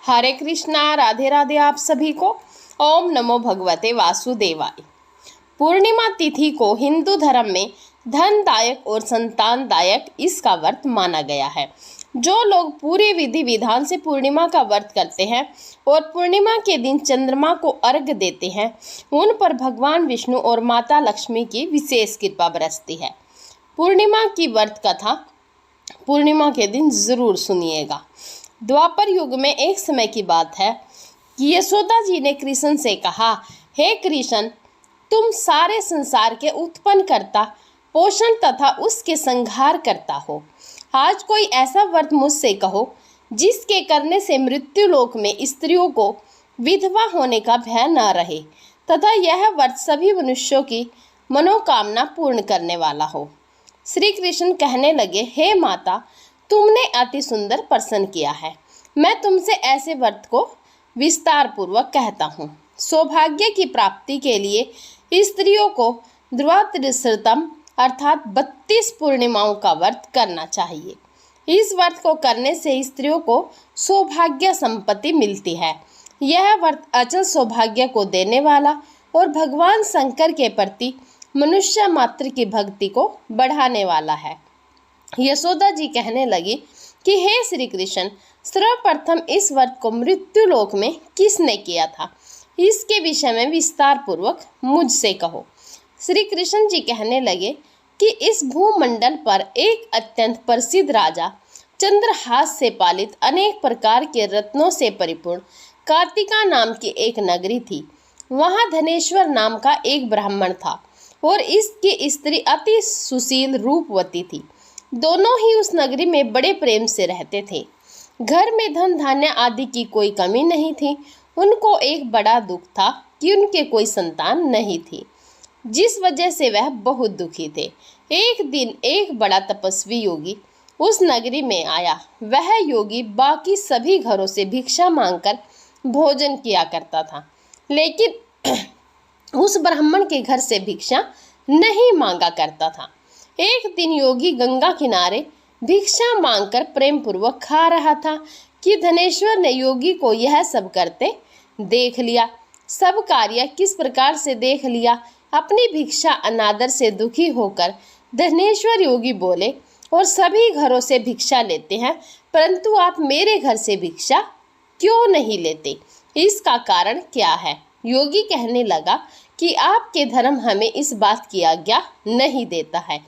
हरे कृष्णा, राधे राधे आप सभी को। ओम नमो भगवते वासुदेवाय। पूर्णिमा तिथि को हिंदू धर्म में धनदायक और संतानदायक इसका व्रत माना गया है। जो लोग पूरे विधि विधान से पूर्णिमा का व्रत करते हैं और पूर्णिमा के दिन चंद्रमा को अर्घ्य देते हैं, उन पर भगवान विष्णु और माता लक्ष्मी की विशेष कृपा बरसती है। पूर्णिमा की व्रत कथा पूर्णिमा के दिन जरूर सुनिएगा। द्वापर युग में एक समय की बात है कि यशोदा जी ने कृष्ण से कहा, हे कृष्ण, तुम सारे संसार के उत्पन्न करता, पोषण तथा उसके संहार करता हो। आज कोई ऐसा व्रत मुझसे कहो जिसके करने से मृत्यु लोक में स्त्रियों को विधवा होने का भय न रहे तथा यह व्रत सभी मनुष्यों की मनोकामना पूर्ण करने वाला हो। श्री कृष्ण कहने लगे, हे माता, तुमने अति सुंदर प्रश्न किया है। मैं तुमसे ऐसे व्रत को विस्तार पूर्वक कहता हूँ। सौभाग्य की प्राप्ति के लिए स्त्रियों को द्वादशतम अर्थात 32 पूर्णिमाओं का व्रत करना चाहिए। इस व्रत को करने से स्त्रियों को सौभाग्य संपत्ति मिलती है। यह व्रत अचल सौभाग्य को देने वाला और भगवान शंकर के प्रति मनुष्य मात्र की भक्ति को बढ़ाने वाला है। यशोदा जी कहने लगी कि हे श्री कृष्ण, सर्वप्रथम इस व्रत को मृत्यु लोक में किसने किया था, इसके विषय में विस्तार पूर्वक मुझसे कहो। श्री कृष्ण जी कहने लगे कि इस भूमंडल पर एक अत्यंत प्रसिद्ध राजा चंद्रहास से पालित अनेक प्रकार के रत्नों से परिपूर्ण कार्तिका नाम की एक नगरी थी। वहां धनेश्वर नाम का एक ब्राह्मण था और इसकी स्त्री अति सुशील रूपवती थी। दोनों ही उस नगरी में बड़े प्रेम से रहते थे। घर में धन धान्य आदि की कोई कमी नहीं थी। उनको एक बड़ा दुख था कि उनके कोई संतान नहीं थी, जिस वजह से वह बहुत दुखी थे। एक दिन एक बड़ा तपस्वी योगी उस नगरी में आया। वह योगी बाकी सभी घरों से भिक्षा मांगकर भोजन किया करता था, लेकिन उस ब्राह्मण के घर से भिक्षा नहीं मांगा करता था। एक दिन योगी गंगा किनारे भिक्षा मांगकर प्रेम पूर्वक खा रहा था कि धनेश्वर ने योगी को यह सब करते देख लिया। सब कार्य किस प्रकार से देख लिया। अपनी भिक्षा अनादर से दुखी होकर धनेश्वर योगी बोले, और सभी घरों से भिक्षा लेते हैं, परंतु आप मेरे घर से भिक्षा क्यों नहीं लेते? इसका कारण क्या है? योगी कहने लगा कि आपके धर्म हमें इस बात की आज्ञा नहीं देता है,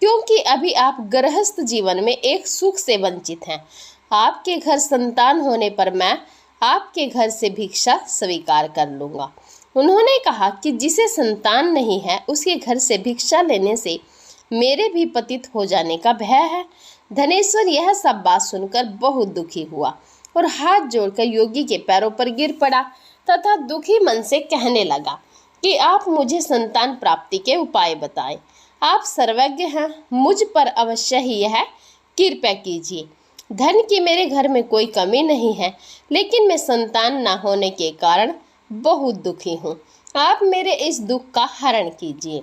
क्योंकि अभी आप गृहस्थ जीवन में एक सुख से वंचित हैं। आपके घर संतान होने पर मैं आपके घर से भिक्षा स्वीकार कर लूँगा। उन्होंने कहा कि जिसे संतान नहीं है उसके घर से भिक्षा लेने से मेरे भी पतित हो जाने का भय है। धनेश्वर यह सब बात सुनकर बहुत दुखी हुआ और हाथ जोड़कर योगी के पैरों पर गिर पड़ा तथा दुखी मन से कहने लगा कि आप मुझे संतान प्राप्ति के उपाय बताएं। आप सर्वज्ञ हैं, मुझ पर अवश्य ही यह कृपा कीजिए। धन की मेरे घर में कोई कमी नहीं है, लेकिन मैं संतान न होने के कारण बहुत दुखी हूँ। आप मेरे इस दुख का हरण कीजिए।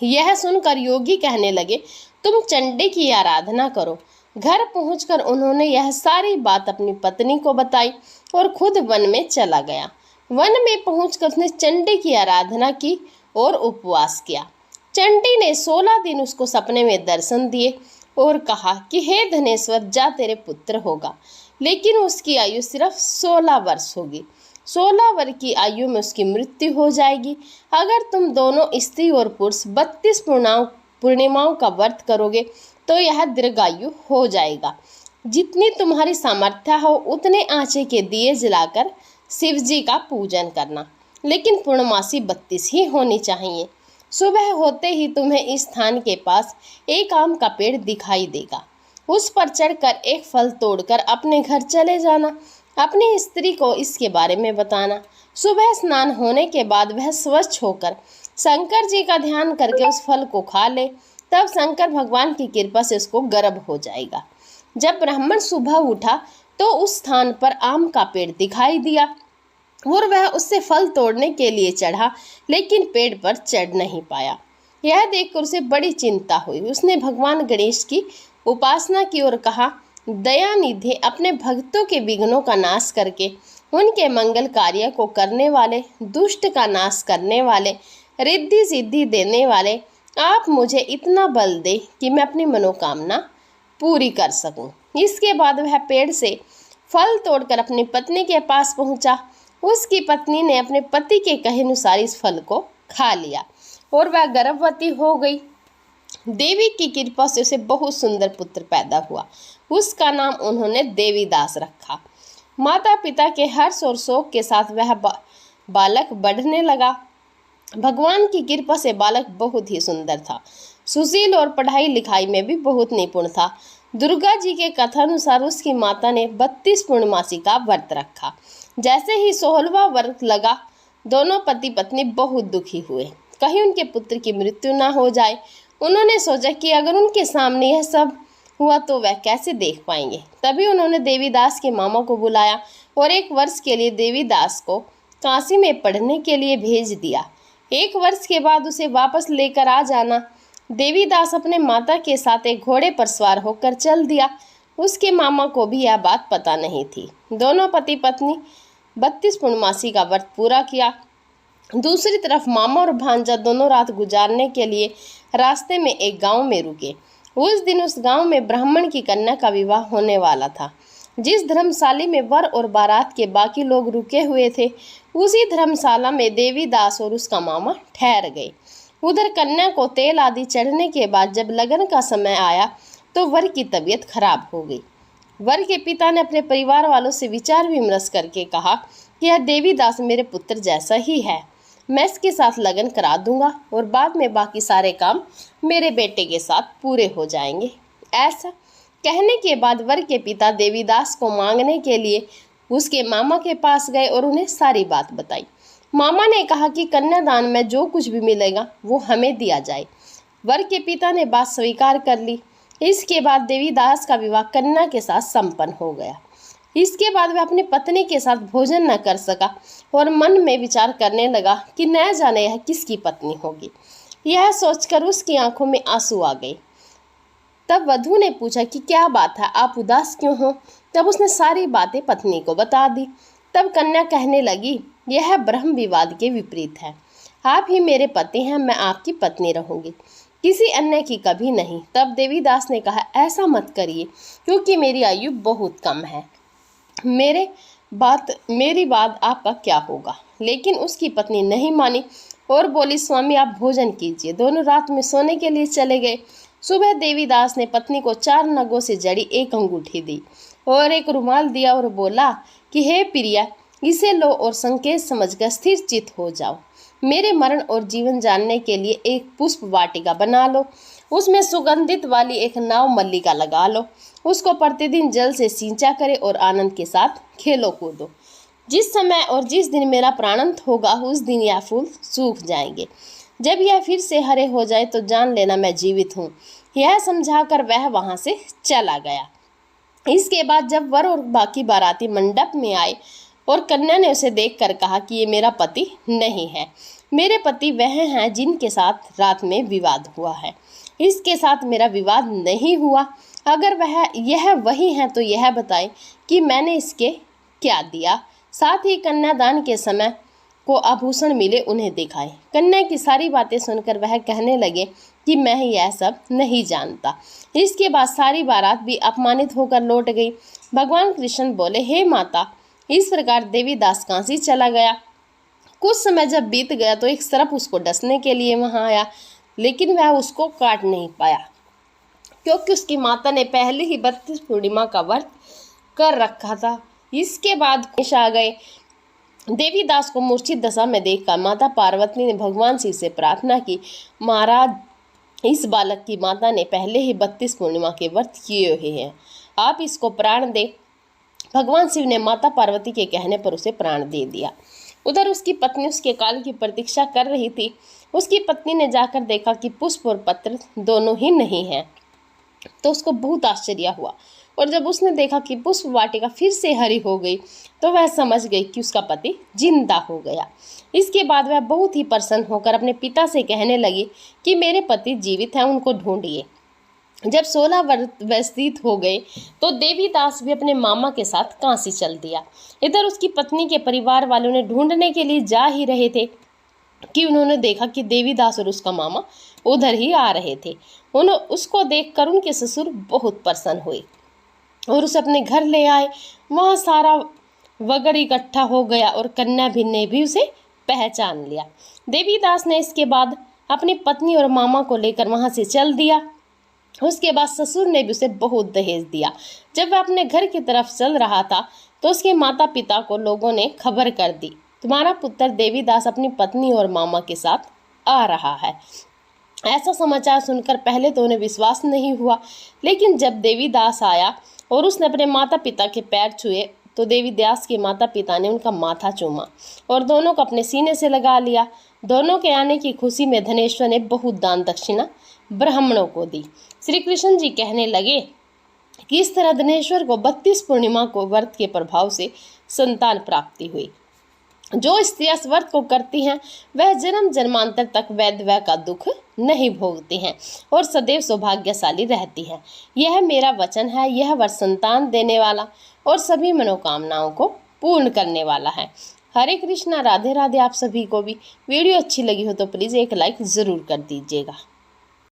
यह सुनकर योगी कहने लगे, तुम चंडी की आराधना करो। घर पहुंचकर उन्होंने यह सारी बात अपनी पत्नी को बताई और खुद वन में चला गया। वन में पहुंचकर उसने चंडी की आराधना की और उपवास किया। चंडी ने 16 दिन उसको सपने में दर्शन दिए और कहा कि हे धनेश्वर, जा तेरे पुत्र होगा, लेकिन उसकी आयु सिर्फ 16 वर्ष होगी। 16 वर्ष की आयु में उसकी मृत्यु हो जाएगी। अगर तुम दोनों स्त्री और पुरुष 32 पूर्णिमाओं का व्रत करोगे तो यह दीर्घायु हो जाएगा। जितनी तुम्हारी सामर्थ्य हो उतने आँचे के दिए जलाकर शिव जी का पूजन करना, लेकिन पूर्णमासी 32 ही होनी चाहिए। सुबह होते ही तुम्हें इस स्थान के पास एक आम का पेड़ दिखाई देगा। उस पर चढ़कर एक फल तोड़कर अपने घर चले जाना। अपनी स्त्री को इसके बारे में बताना। सुबह स्नान होने के बाद वह स्वच्छ होकर शंकर जी का ध्यान करके उस फल को खा ले, तब शंकर भगवान की कृपा से उसको गर्भ हो जाएगा। जब ब्राह्मण सुबह उठा तो उस स्थान पर आम का पेड़ दिखाई दिया और वह उससे फल तोड़ने के लिए चढ़ा, लेकिन पेड़ पर चढ़ नहीं पाया। यह देखकर उसे बड़ी चिंता हुई। उसने भगवान गणेश की उपासना की और कहा, दयानिधि अपने भक्तों के विघ्नों का नाश करके उनके मंगल कार्य को करने वाले, दुष्ट का नाश करने वाले, रिद्धि सिद्धि देने वाले, आप मुझे इतना बल दे कि मैं अपनी मनोकामना पूरी कर सकूं। इसके बाद वह पेड़ से फल तोड़कर अपनी पत्नी के पास पहुंचा। उसकी पत्नी ने अपने पति के कहे अनुसार इस फल को खा लिया और वह गर्भवती हो गई। देवी की कृपा से उसे बहुत सुंदर पुत्र पैदा हुआ। उसका नाम उन्होंने देवीदास रखा। माता पिता के हर्ष और शोक के साथ वह बालक बढ़ने लगा। भगवान की कृपा से बालक बहुत ही सुंदर था, सुशील और पढ़ाई लिखाई में भी बहुत निपुण था। दुर्गा जी के कथानुसार उसकी माता ने 32 पूर्णमासी का व्रत रखा। जैसे ही 16वां व्रत लगा, दोनों पति पत्नी बहुत दुखी हुए, कहीं उनके पुत्र की मृत्यु ना हो जाए। उन्होंने सोचा कि अगर उनके सामने यह सब हुआ तो वह कैसे देख पाएंगे। तभी उन्होंने देवीदास के मामा को बुलाया और 1 वर्ष के लिए देवीदास को काशी में पढ़ने के लिए भेज दिया। 1 वर्ष के बाद उसे वापस लेकर आ जाना। देवीदास अपने माता के साथ एक घोड़े पर सवार होकर चल दिया। उसके मामा को भी यह बात पता नहीं थी। दोनों पति पत्नी 32 पूर्णमासी का व्रत पूरा किया। दूसरी तरफ मामा और भांजा दोनों रात गुजारने के लिए रास्ते में एक गांव में रुके। उस दिन उस गांव में ब्राह्मण की कन्या का विवाह होने वाला था। जिस धर्मशाला में वर और बारात के बाकी लोग रुके हुए थे, उसी धर्मशाला में देवीदास और उसका मामा ठहर गए। उधर कन्या को तेल आदि चढ़ने के बाद जब लगन का समय आया तो वर की तबीयत खराब हो गई। वर के पिता ने अपने परिवार वालों से विचार विमर्श करके कहा कि यह देवीदास मेरे पुत्र जैसा ही है, मैं इसके साथ लगन करा दूंगा और बाद में बाकी सारे काम मेरे बेटे के साथ पूरे हो जाएंगे। ऐसा कहने के बाद वर के पिता देवीदास को मांगने के लिए उसके मामा के पास गए और उन्हें सारी बात बताई। मामा ने कहा कि कन्यादान में जो कुछ भी मिलेगा वो हमें दिया जाए। वर के पिता ने बात स्वीकार कर ली। इसके बाद देवीदास का विवाह कन्या के साथ संपन्न हो गया। इसके बाद वह अपनी पत्नी के साथ भोजन न कर सका और मन में विचार करने लगा कि न जाने यह किसकी पत्नी होगी। यह सोचकर उसकी आंखों में आंसू आ गए। तब वधू ने पूछा कि क्या बात है, आप उदास क्यों हो। तब उसने सारी बातें पत्नी को बता दी। तब कन्या कहने लगी, यह ब्रह्म विवाद के विपरीत है। आप ही मेरे पति हैं, मैं आपकी पत्नी रहूंगी, किसी अन्य की कभी नहीं। तब देवीदास ने कहा, ऐसा मत करिए क्योंकि मेरी आयु बहुत कम है, मेरी बात आपका क्या होगा। लेकिन उसकी पत्नी नहीं मानी और बोली, स्वामी आप भोजन कीजिए। दोनों रात में सोने के लिए चले गए। सुबह देवीदास ने पत्नी को 4 नगों से जड़ी एक अंगूठी दी और एक रुमाल दिया और बोला कि हे प्रिया, इसे लो और संकेत समझकर स्थिर चित हो जाओ। मेरे मरण और जीवन जानने के लिए एक पुष्प वाटिका बना लो, उसमें सुगंधित वाली एक नाव मल्लिका लगा लो। उसको प्रतिदिन जल से सींचा करे और आनंद के साथ खेलो कूदो। जिस समय और जिस दिन मेरा प्राणांत होगा उस दिन यह फूल सूख जाएंगे। जब यह फिर से हरे हो जाए तो जान लेना मैं जीवित हूँ। यह समझाकर वह वहाँ से चला गया। इसके बाद जब वर और बाकी बाराती मंडप में आए और कन्या ने उसे देखकर कहा कि ये मेरा पति नहीं है, मेरे पति वह हैं जिनके साथ रात में विवाद हुआ है, इसके साथ मेरा विवाद नहीं हुआ। अगर यह वही है तो यह बताए कि मैंने इसके क्या दिया। साथ ही कन्यादान के समय को आभूषण मिले उन्हें दिखाए। कन्या की सारी बातें सुनकर वह कहने लगे कि मैं यह सब नहीं जानता। इसके बाद सारी बारात भी अपमानित होकर लौट गई। भगवान कृष्ण बोले, हे माता, इस प्रकार देवीदास काशी चला गया। कुछ समय जब बीत गया तो एक सर्प उसको डसने के लिए वहां आया, लेकिन वह उसको काट नहीं पाया क्योंकि उसकी माता ने पहले ही 32 पूर्णिमा का व्रत कर रखा था। इसके बाद आ गए। देवीदास को मूर्छित दशा में देखकर माता पार्वती ने भगवान शिव से प्रार्थना की, महाराज, इस बालक की माता ने पहले ही 32 पूर्णिमा के व्रत किए हुए हैं, आप इसको प्राण दे। भगवान शिव ने माता पार्वती के कहने पर उसे प्राण दे दिया। उधर उसकी पत्नी उसके काल की प्रतीक्षा कर रही थी। उसकी पत्नी ने जाकर देखा कि पुष्प और पत्र दोनों ही नहीं हैं, तो उसको बहुत आश्चर्य हुआ। और जब उसने देखा कि पुष्प वाटिका फिर से हरी हो गई तो वह समझ गई कि उसका पति जिंदा हो गया। इसके बाद वह बहुत ही प्रसन्न होकर अपने पिता से कहने लगी कि मेरे पति जीवित हैं, उनको ढूंढिए। जब 16 वर्ष व्यतीत हो गए तो देवीदास भी अपने मामा के साथ काशी चल दिया। इधर उसकी पत्नी के परिवार वाले उन्हें ढूंढने के लिए जा ही रहे थे कि उन्होंने देखा कि देवीदास और उसका मामा उधर ही आ रहे थे। उसको देखकर उनके ससुर बहुत प्रसन्न हुए और उसे अपने घर ले आए। वहाँ सारा वगड़ इकट्ठा हो गया और कन्या भी ने भी उसे पहचान लिया। देवीदास ने इसके बाद अपनी पत्नी और मामा को लेकर वहाँ से चल दिया। उसके बाद ससुर ने भी उसे बहुत दहेज दिया। जब वह अपने घर की तरफ चल रहा था तो उसके माता पिता को लोगों ने खबर कर दी, तुम्हारा पुत्र देवीदास अपनी पत्नी और मामा के साथ आ रहा है। ऐसा समाचार सुनकर पहले तो उन्हें विश्वास नहीं हुआ, लेकिन जब देवीदास आया और उसने अपने माता पिता के पैर छुए तो देवीदास के माता पिता ने उनका माथा चूमा और दोनों को अपने सीने से लगा लिया। दोनों के आने की खुशी में धनेश्वर ने बहुत दान दक्षिणा ब्राह्मणों को दी। श्री कृष्ण जी कहने लगे कि इस तरह धनेश्वर को 32 पूर्णिमा को व्रत के प्रभाव से संतान प्राप्ति हुई। जो स्त्रियां इस व्रत को करती हैं वह जन्म जन्मांतर तक वैधव्य का दुख नहीं भोगती हैं और सदैव सौभाग्यशाली रहती हैं। यह मेरा वचन है। यह व्रत संतान देने वाला और सभी मनोकामनाओं को पूर्ण करने वाला है। हरे कृष्णा, राधे राधे। आप सभी को भी वीडियो अच्छी लगी हो तो प्लीज़ एक लाइक ज़रूर कर दीजिएगा।